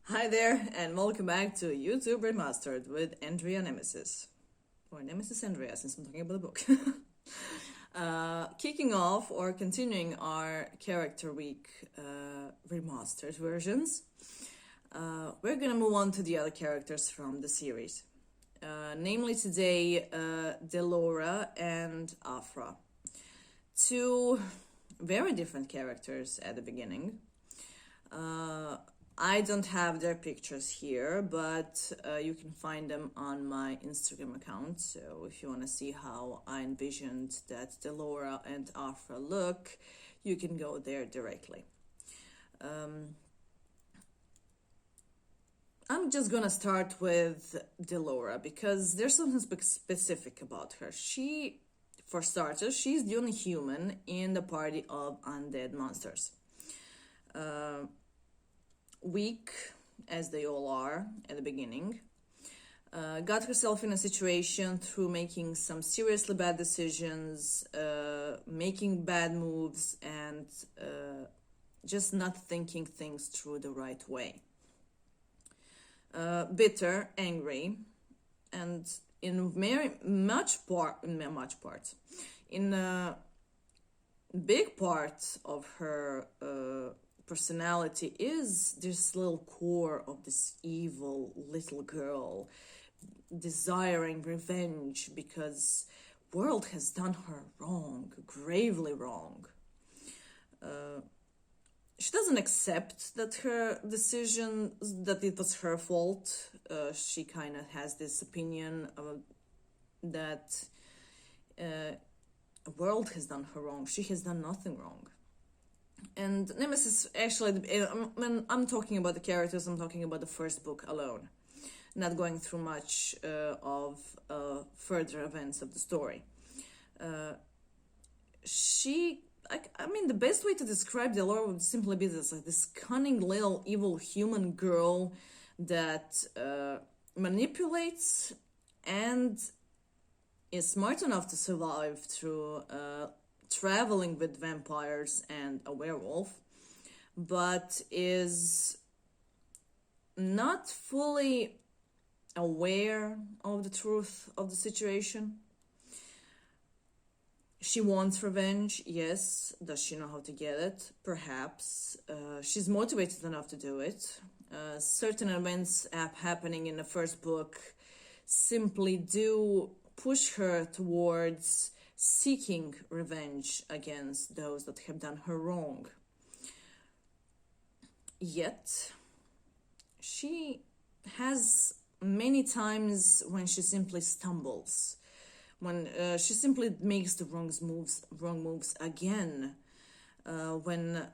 Hi there, and welcome back to YouTube Remastered with Nemesis. Or Nemesis Andrea, since I'm talking about the book. Kicking off or continuing our Character Week remastered versions, we're gonna move on to the other characters from the series. Namely today, Delora and Afra. Two very different characters at the beginning. I don't have their pictures here, but you can find them on my Instagram account. So if you want to see how I envisioned that Delora and Afra look, you can go there directly. I'm just gonna start with Delora because there's something specific about her. For starters, she's the only human in the party of undead monsters. Weak, as they all are at the beginning, got herself in a situation through making some seriously bad decisions, making bad moves, and just not thinking things through the right way. Bitter, angry, and in a big part of her personality is this little core of this evil little girl desiring revenge because world has done her wrong, gravely wrong. She doesn't accept that that it was her fault. She kind of has this opinion that the world has done her wrong. She has done nothing wrong. And Nemesis, actually, when I'm talking about the characters, I'm talking about the first book alone, not going through much of further events of the story. The best way to describe Delora would simply be this cunning little evil human girl that manipulates and is smart enough to survive through traveling with vampires and a werewolf, but is not fully aware of the truth of the situation. She wants revenge, yes. Does she know how to get it? Perhaps. She's motivated enough to do it. Certain events happening in the first book simply do push her towards seeking revenge against those that have done her wrong. Yet, she has many times when she simply stumbles, when she simply makes the wrong moves again, when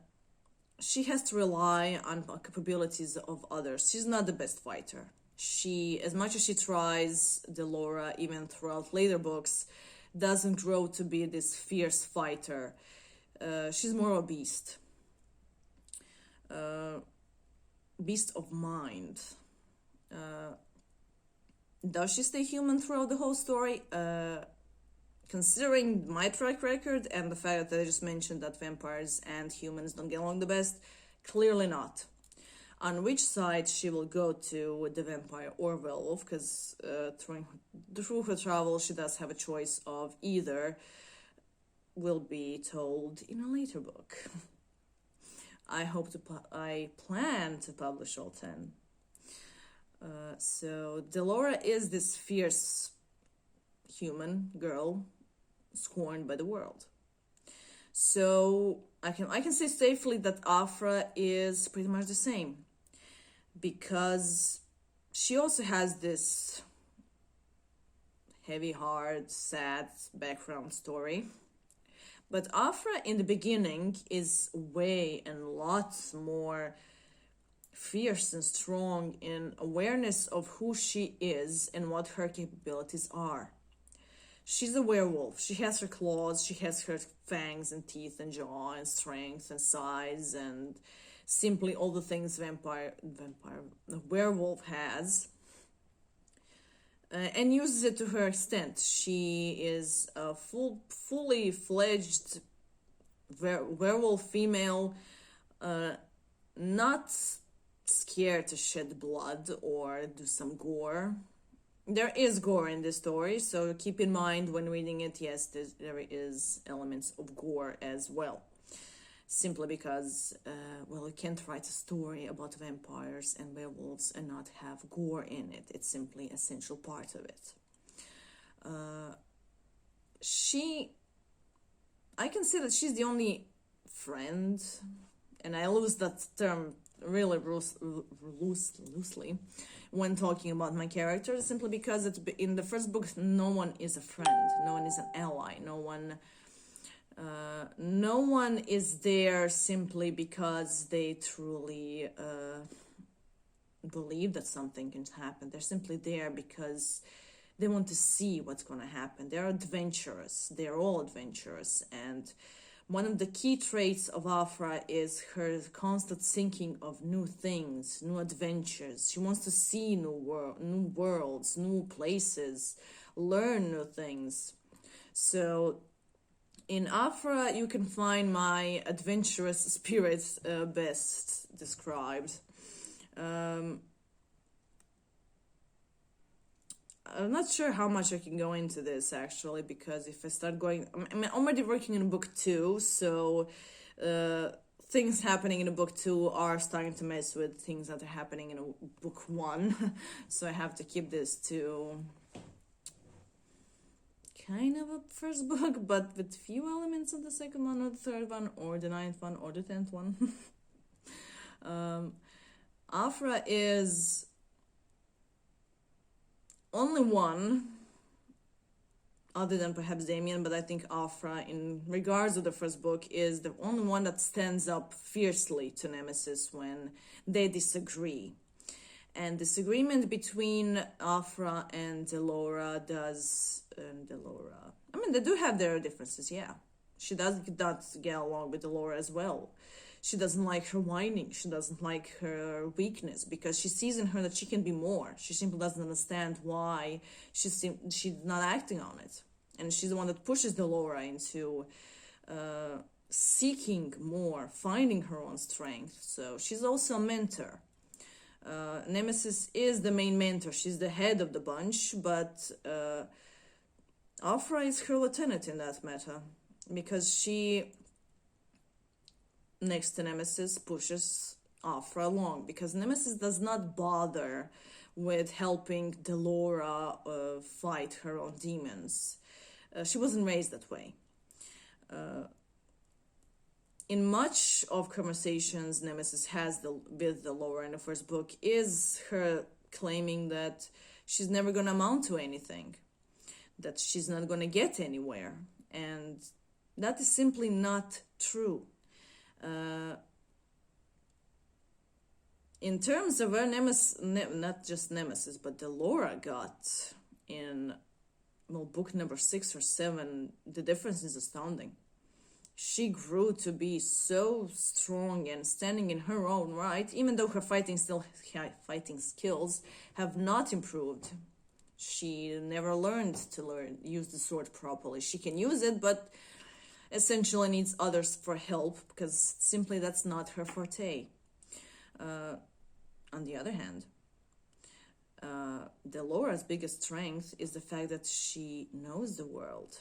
she has to rely on capabilities of others. She's not the best fighter. As much as she tries, Delora, even throughout later books, doesn't grow to be this fierce fighter. She's more a beast. Beast of mind. Does she stay human throughout the whole story? Considering my track record and the fact that I just mentioned that vampires and humans don't get along the best, clearly not. On which side she will go to, the vampire or werewolf, because through her travel she does have a choice of either, will be told in a later book. I plan to publish all 10. So Delora is this fierce human girl scorned by the world. So I can say safely that Afra is pretty much the same, because she also has this heavy, hard, sad background story. But Afra in the beginning is way and lots more fierce and strong in awareness of who she is and what her capabilities are. She's a werewolf. She has her claws, she has her fangs and teeth and jaw and strength and size and simply all the things a werewolf has, and uses it to her extent. She is a fully fledged werewolf female, not scared to shed blood or do some gore. There is gore in this story, so keep in mind when reading it, yes, there is elements of gore as well. Simply because, well, you can't write a story about vampires and werewolves and not have gore in it. It's simply an essential part of it. I can say that she's the only friend, and I use that term really loosely when talking about my characters, simply because in the first book, no one is a friend, no one is an ally, no one is there simply because they truly believe that something can happen. They're simply there because they want to see what's going to happen. They're adventurous. They're all adventurous. And one of the key traits of Afra is her constant thinking of new things, new adventures. She wants to see new worlds, new places, learn new things. So in Afra, you can find my adventurous spirit best described. I'm not sure how much I can go into this, actually, because if I start going... I'm already working in book 2, so things happening in book 2 are starting to mess with things that are happening in book 1. So I have to keep this to kind of a first book, but with few elements of the second one, or the third one, or the 9th one, or the 10th one. Afra is only one, other than perhaps Damien, but I think Afra, in regards to the first book, is the only one that stands up fiercely to Nemesis when they disagree. And disagreement between Afra and Delora they do have their differences, yeah. She does not get along with Delora as well. She doesn't like her whining. She doesn't like her weakness because she sees in her that she can be more. She simply doesn't understand why she's not acting on it. And she's the one that pushes Delora into seeking more, finding her own strength. So she's also a mentor. Nemesis is the main mentor. She's the head of the bunch, but Afra is her lieutenant in that matter because she, next to Nemesis, pushes Afra along because Nemesis does not bother with helping Delora fight her own demons. She wasn't raised that way. In much of conversations Nemesis has with Delora in the first book is her claiming that she's never going to amount to anything, that she's not going to get anywhere, and that is simply not true. In terms of where not just Nemesis, but Delora got in, book number 6 or 7, the difference is astounding. She grew to be so strong and standing in her own right, even though her fighting skills have not improved. She never learned to use the sword properly. She can use it, but essentially needs others for help because simply that's not her forte. On the other hand, Delora's biggest strength is the fact that she knows the world.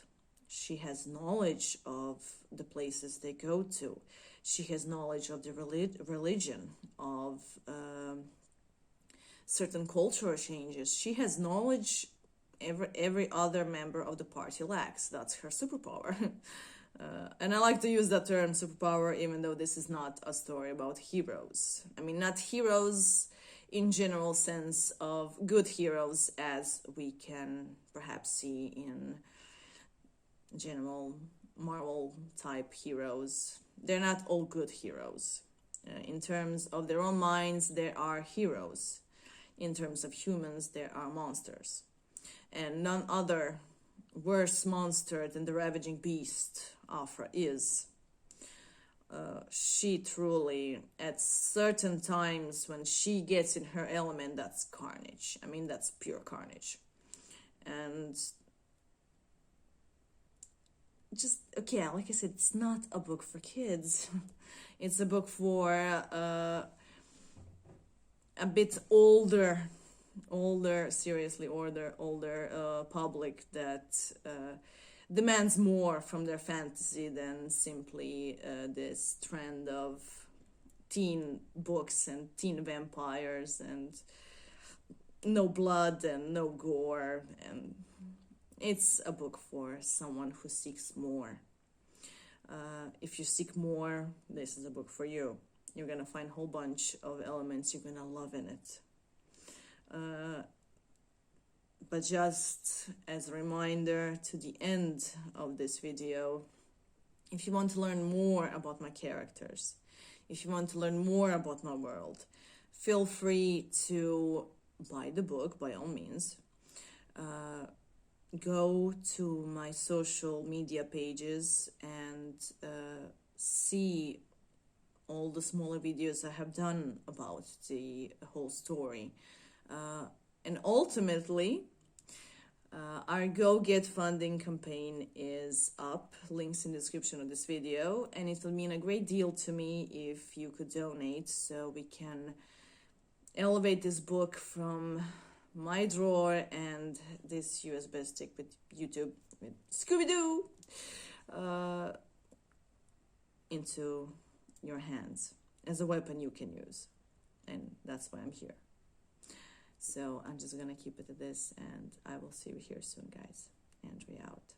She has knowledge of the places they go to. She has knowledge of the religion, of certain cultural changes. She has knowledge every other member of the party lacks. That's her superpower. And I like to use that term, superpower, even though this is not a story about heroes. I mean, not heroes in general sense of good heroes as we can perhaps see in general Marvel type heroes. They're not all good heroes. In terms of their own minds, there are heroes. In terms of humans, there are monsters. And none other worse monster than the ravaging beast Afra is. She truly, at certain times when she gets in her element, that's carnage. I mean, that's pure carnage. And just, okay, like I said, it's not a book for kids. It's a book for a bit seriously older public that demands more from their fantasy than simply this trend of teen books and teen vampires and no blood and no gore. And it's a book for someone who seeks more. If you seek more, this is a book for you. You're gonna find a whole bunch of elements you're gonna love in it. But just as a reminder to the end of this video, if you want to learn more about my characters, if you want to learn more about my world, feel free to buy the book by all means. Go to my social media pages and see all the smaller videos I have done about the whole story. And ultimately, our Go Get Funding campaign is up. Links in the description of this video. And it will mean a great deal to me if you could donate so we can elevate this book from my drawer and this USB stick with YouTube, with Scooby-Doo, into your hands as a weapon you can use. And that's why I'm here. So I'm just gonna keep it at this, and I will see you here soon, guys. Andrea out.